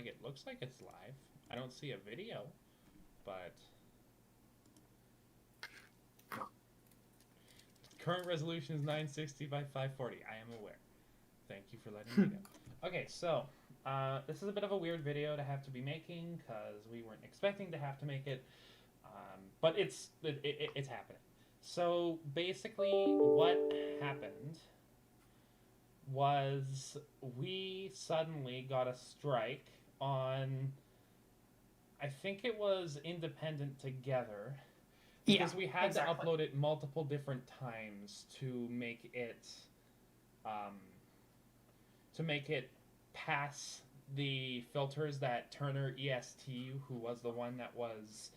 like it looks like it's live. I don't see a video, but current resolution is 960 by 540. I am aware. Thank you for letting me know. Okay, so this is a bit of a weird video to have to be making because we weren't expecting to have to make it, but it's happening. So basically, what happened was we suddenly got a strike on, I think it was Independent Together, Yeah, because we had to exactly. upload it multiple different times um, to make it pass the filters that Turner EST, who was the one that was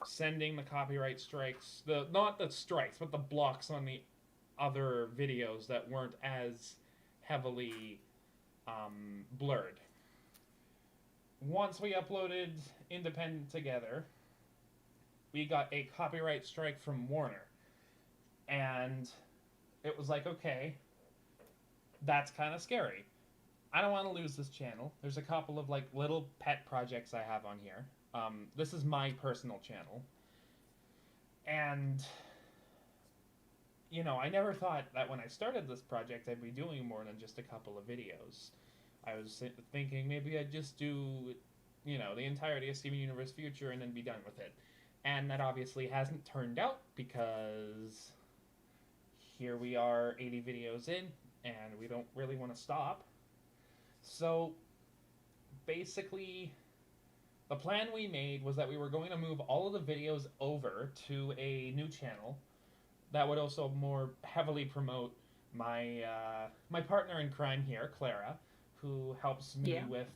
sending the copyright strikes, the not the strikes, but the blocks on the other videos that weren't as heavily blurred. Once we uploaded Independent Together, we got a copyright strike from Warner, and it was like, okay, that's kind of scary. I don't want to lose this channel. There's a couple of like little pet projects I have on here. This is my personal channel, and I never thought that when I started this project I'd be doing more than just a couple of videos. I was thinking maybe I'd just do, the entirety of Steven Universe Future and then be done with it. And that obviously hasn't turned out because here we are 80 videos in and we don't really want to stop. So basically, the plan we made was that we were going to move all of the videos over to a new channel that would also more heavily promote my partner in crime here, Clara, who helps me Yeah. with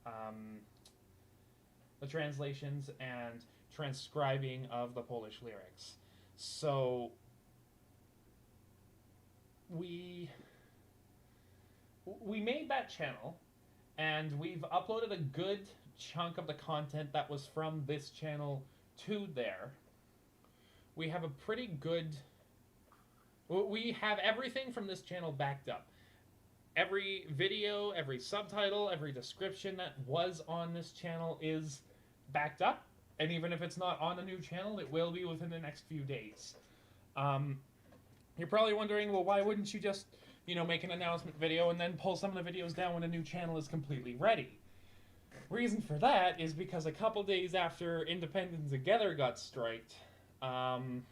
um, the translations and transcribing of the Polish lyrics. So we we made that channel, and we've uploaded a good chunk of the content that was from this channel to there. We have a pretty good. We have everything from this channel backed up. Every video, every subtitle, every description that was on this channel is backed up. And even if it's not on a new channel, it will be within the next few days. Um, you're probably wondering, well, why wouldn't you just, make an announcement video and then pull some of the videos down when a new channel is completely ready? Reason for that is because a couple days after Independent Together got striked, um,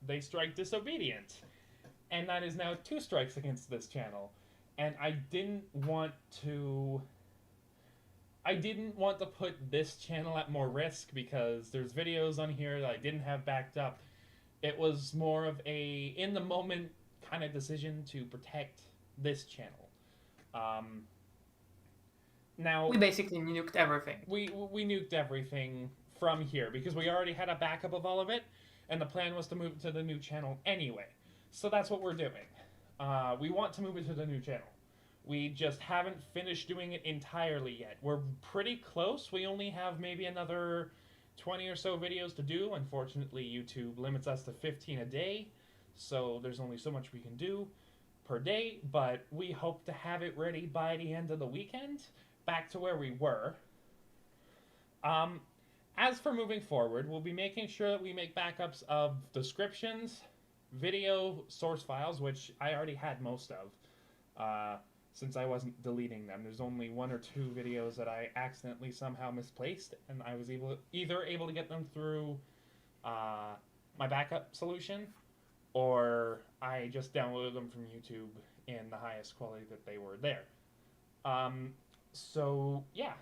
they strike Disobedient, and that is now 2 strikes against this channel. And to I didn't want to put this channel at more risk because there's videos on here that I didn't have backed up. It was more of a in the moment kind of decision to protect this channel. Um, now We basically nuked everything. we nuked everything from here because we already had a backup of all of it, and the plan was to move it to the new channel anyway. So that's what we're doing. We want to move it to the new channel. We just haven't finished doing it entirely yet. We're pretty close. We only have maybe another 20 or so videos to do. Unfortunately, YouTube limits us to 15 a day, so there's only so much we can do per day, but we hope to have it ready by the end of the weekend, back to where we were. Um, as for moving forward, we'll be making sure that we make backups of descriptions, video source files, which I already had most of, since I wasn't deleting them. There's only 1 or 2 videos that I accidentally somehow misplaced, and I was either able to get them through uh, my backup solution, or I just downloaded them from YouTube in the highest quality that they were there. Um, so yeah,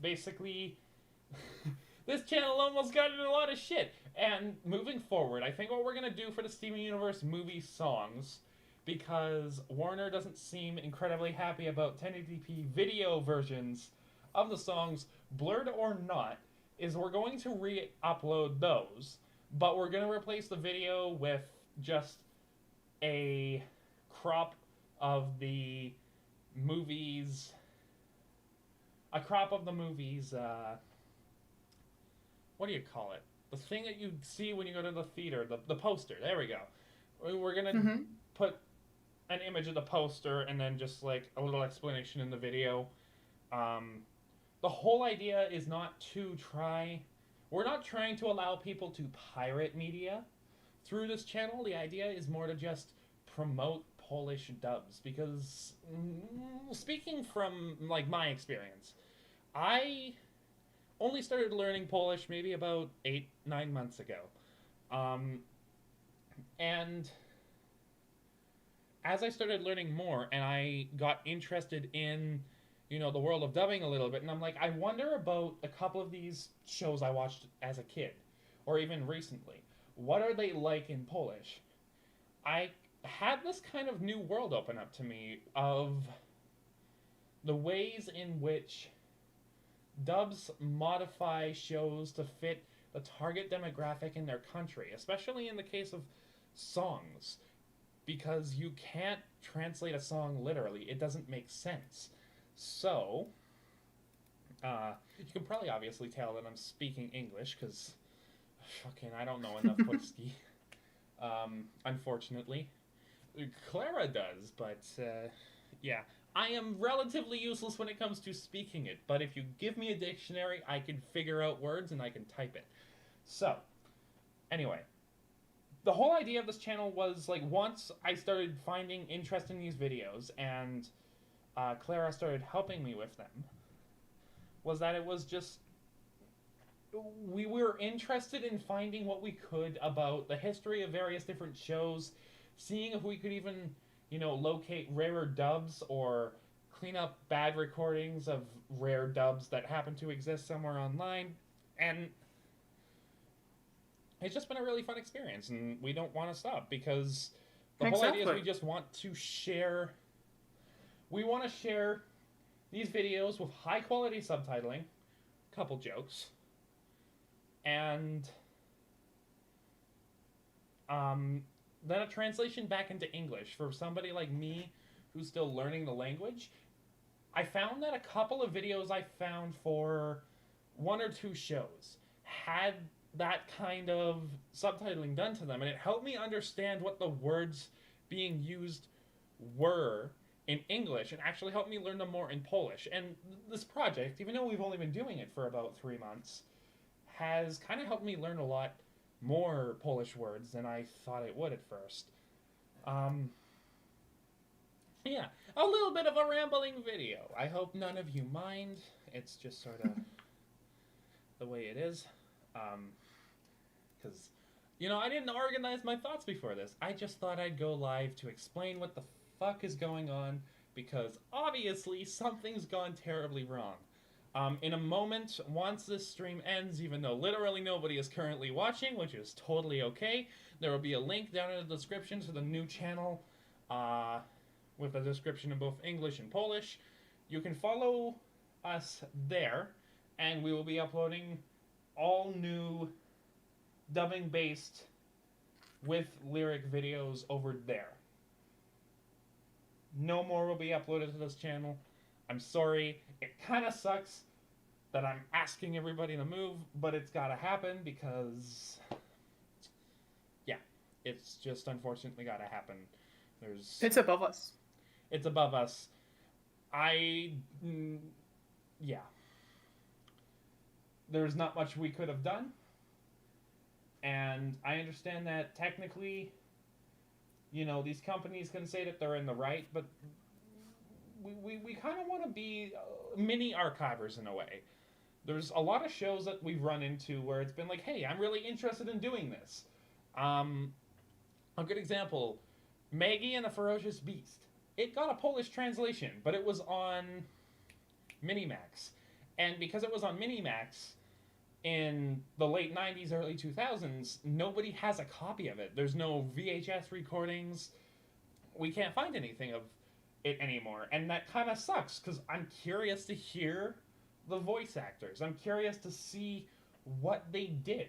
basically, this channel almost got in a lot of shit. And moving forward, I think what we're gonna do for the Steven Universe movie songs, because Warner doesn't seem incredibly happy about 1080p video versions of the songs, blurred or not, is we're going to re-upload those, but we're gonna replace the video with just a crop of the movies, a crop of the movies. What do you call it? The thing that you see when you go to the theater, the poster. There we go. We're gonna Mm-hmm. put an image of the poster and then just like a little explanation in the video. The whole idea is not to try. We're not trying to allow people to pirate media through this channel. The idea is more to just promote Polish dubs because, speaking from like my experience, I only started learning Polish maybe about 8-9 months ago, and as I started learning more and I got interested in, the world of dubbing a little bit, and I'm like, I wonder about a couple of these shows I watched as a kid, or even recently. What are they like in Polish? I had this kind of new world open up to me of the ways in which dubs modify shows to fit the target demographic in their country, especially in the case of songs, because you can't translate a song literally. It doesn't make sense. So, you can probably obviously tell that I'm speaking English, because fucking I don't know enough Polski. Unfortunately. Clara does, but, yeah. I am relatively useless when it comes to speaking it, but if you give me a dictionary, I can figure out words and I can type it. So, anyway. The whole idea of this channel was, like, once I started finding interest in these videos, and Clara started helping me with them, was that it was just, we were interested in finding what we could about the history of various different shows, seeing if we could even, locate rarer dubs or clean up bad recordings of rare dubs that happen to exist somewhere online, and it's just been a really fun experience, and we don't want to stop, because the whole idea is we just want to share. We want to share these videos with high quality subtitling, a couple jokes, and then a translation back into English for somebody like me who's still learning the language. I found that a couple of videos I found for 1 or 2 shows had that kind of subtitling done to them, and it helped me understand what the words being used were in English, and actually helped me learn them more in Polish. And this project, even though we've only been doing it for about 3 months, has kind of helped me learn a lot more Polish words than I thought it would at first. Yeah, a little bit of a rambling video. I hope none of you mind. It's just sort of the way it is. Because, I didn't organize my thoughts before this. I just thought I'd go live to explain what the fuck is going on, because obviously something's gone terribly wrong. In a moment, once this stream ends, even though literally nobody is currently watching, which is totally okay, there will be a link down in the description to the new channel, with a description in both English and Polish. You can follow us there, and we will be uploading all new dubbing-based with lyric videos over there. No more will be uploaded to this channel. I'm sorry. It kind of sucks that I'm asking everybody to move, but it's got to happen because, yeah, it's just unfortunately got to happen. It's above us. It's above us. Yeah. There's not much we could have done. And I understand that technically, these companies can say that they're in the right, but we kind of want to be mini archivers in a way. There's a lot of shows that we've run into where it's been like, hey, I'm really interested in doing this. A good example, Maggie and the Ferocious Beast. It got a Polish translation, but it was on Minimax. And because it was on Minimax in the late 90s, early 2000s, nobody has a copy of it. There's no VHS recordings. We can't find anything of it anymore. And that kind of sucks, because I'm curious to hear the voice actors. I'm curious to see what they did.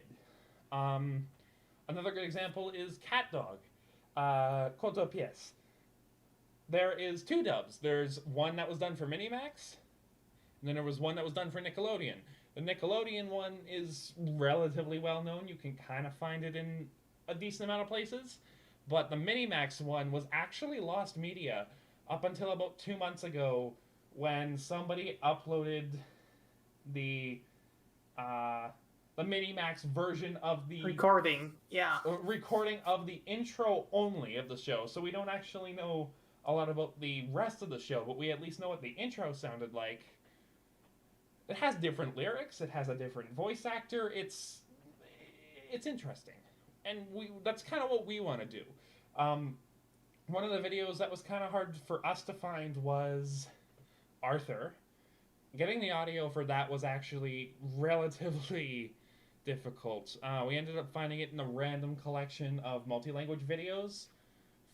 Another good example is CatDog, Kotopies. There is 2 dubs. There's one that was done for Minimax, and then there was one that was done for Nickelodeon. The Nickelodeon one is relatively well known. You can kind of find it in a decent amount of places. But the Minimax one was actually lost media up until about 2 months ago when somebody uploaded the Minimax version of the recording. Yeah. recording of the intro only of the show. So we don't actually know a lot about the rest of the show, but we at least know what the intro sounded like. It has different lyrics. It has a different voice actor. It's interesting, and that's kind of what we want to do. One of the videos that was kind of hard for us to find was Arthur. Getting the audio for that was actually relatively difficult. We ended up finding it in a random collection of multi-language videos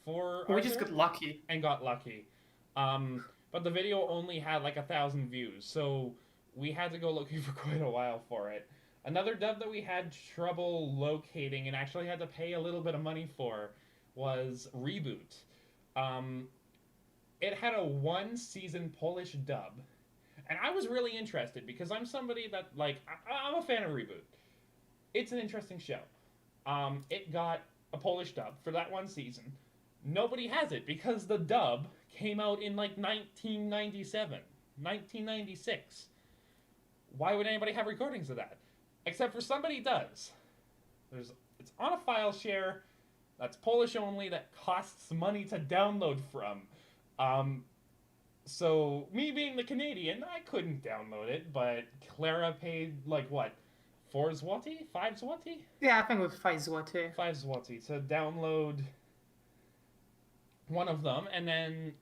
for Arthur. We just got lucky. And got lucky. But the video only had like 1,000 views, so we had to go looking for quite a while for it. Another dub that we had trouble locating and actually had to pay a little bit of money for was Reboot. It had a 1-season Polish dub. And I was really interested because I'm somebody that, like, I'm a fan of Reboot. It's an interesting show. It got a Polish dub for that 1 season. Nobody has it because the dub came out in, like, 1997, 1996. Why would anybody have recordings of that? Except for somebody does. It's on a file share that's Polish only that costs money to download from. So, me being the Canadian, I couldn't download it, but Clara paid, like, what, 4 zloty? 5 zloty? Yeah, I think it was 5 zloty. 5 zloty to download one of them, and then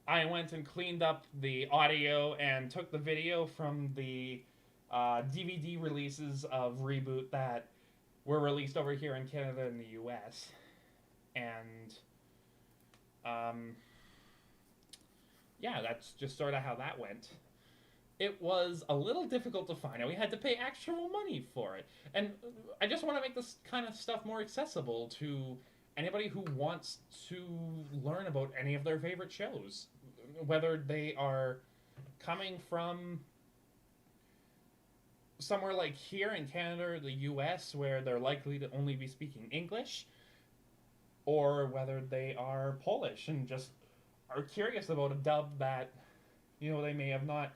I went and cleaned up the audio and took the video from the DVD releases of Reboot that were released over here in Canada and the US. And, yeah, that's just sort of how that went. It was a little difficult to find, and we had to pay actual money for it. And I just want to make this kind of stuff more accessible to anybody who wants to learn about any of their favorite shows. Whether they are coming from somewhere like here in Canada or the US where they're likely to only be speaking English, or whether they are Polish and just are curious about a dub that, you know, they may have not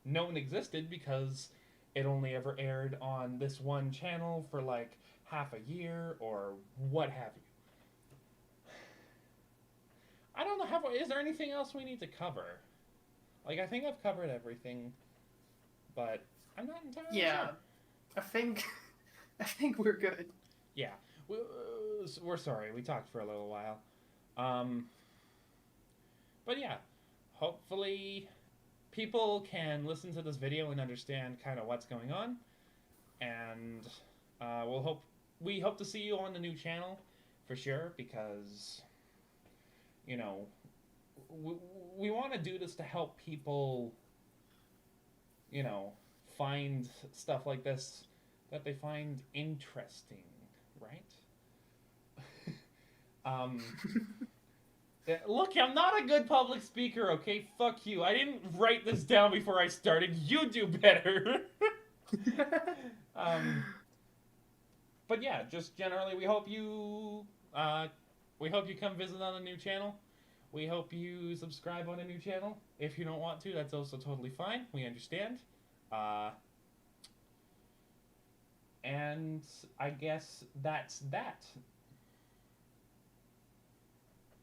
known existed because it only ever aired on this one channel for like half a year or what have you. I don't know, is there anything else we need to cover? Like, I think I've covered everything, but I'm not entirely sure. I think we're good. Yeah, we're sorry, we talked for a little while. But yeah, hopefully people can listen to this video and understand kind of what's going on, and we hope to see you on the new channel for sure, because, you know, we want to do this to help people, you know, find stuff like this that they find interesting, right? Look, I'm not a good public speaker, okay? Fuck you. I didn't write this down before I started. You do better. But yeah, just generally, we hope you come visit on a new channel. We hope you subscribe on a new channel. If you don't want to, that's also totally fine. We understand. And I guess that's that.